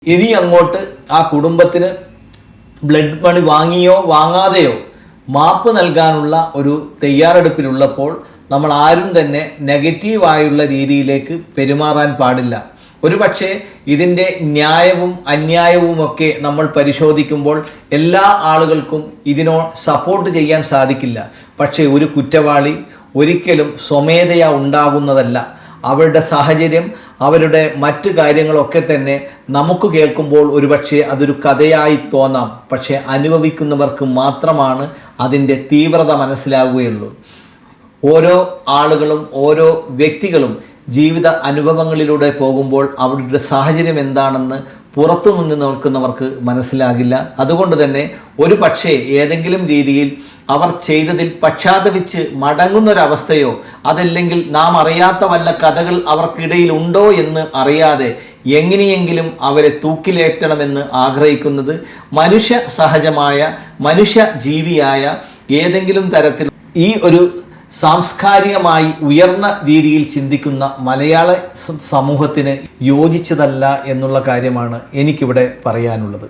ഇനി അങ്ങോട്ട് ആ കുടുംബത്തിന് ബ്ലഡ് മണി വാങ്ങിയോ വാങ്ങാതെയോ മാപ്പ് നൽകാനുള്ള ഒരു തയ്യാറെടുപ്പിലുള്ളപ്പോൾ നമ്മൾ ആരും തന്നെ നെഗറ്റീവായുള്ള രീതിയിലേക്ക് പെരുമാറാൻ പാടില്ല. ഒരുപക്ഷെ ഇതിൻ്റെ ന്യായവും അന്യായവുമൊക്കെ നമ്മൾ പരിശോധിക്കുമ്പോൾ എല്ലാ ആളുകൾക്കും ഇതിനോ സപ്പോർട്ട് ചെയ്യാൻ സാധിക്കില്ല. പക്ഷേ ഒരു കുറ്റവാളി ഒരിക്കലും സ്വമേധയാ ഉണ്ടാകുന്നതല്ല. അവരുടെ സാഹചര്യം, അവരുടെ മറ്റു കാര്യങ്ങളൊക്കെ തന്നെ നമുക്ക് കേൾക്കുമ്പോൾ ഒരുപക്ഷെ അതൊരു കഥയായി തോന്നാം. പക്ഷേ അനുഭവിക്കുന്നവർക്ക് മാത്രമാണ് അതിൻ്റെ തീവ്രത മനസ്സിലാവുകയുള്ളൂ. ഓരോ ആളുകളും ഓരോ വ്യക്തികളും ജീവിത അനുഭവങ്ങളിലൂടെ പോകുമ്പോൾ അവരുടെ സാഹചര്യം എന്താണെന്ന് പുറത്തുനിന്ന് നോക്കുന്നവർക്ക് മനസ്സിലാകില്ല. അതുകൊണ്ട് തന്നെ ഒരു പക്ഷേ ഏതെങ്കിലും രീതിയിൽ അവർ ചെയ്തതിൽ പശ്ചാത്തപിച്ച് മടങ്ങുന്നൊരവസ്ഥയോ അതല്ലെങ്കിൽ നാം അറിയാത്ത വല്ല കഥകൾ അവർക്കിടയിൽ ഉണ്ടോ എന്ന് അറിയാതെ എങ്ങനെയെങ്കിലും അവരെ തൂക്കിലേറ്റണമെന്ന് ആഗ്രഹിക്കുന്നത് മനുഷ്യ സഹജമായ മനുഷ്യ ജീവിയായ ഏതെങ്കിലും തരത്തിൽ ഈ ഒരു സാംസ്കാരികമായി ഉയർന്ന രീതിയിൽ ചിന്തിക്കുന്ന മലയാള സമൂഹത്തിന് യോജിച്ചതല്ല എന്നുള്ള കാര്യമാണ് എനിക്കിവിടെ പറയാനുള്ളത്.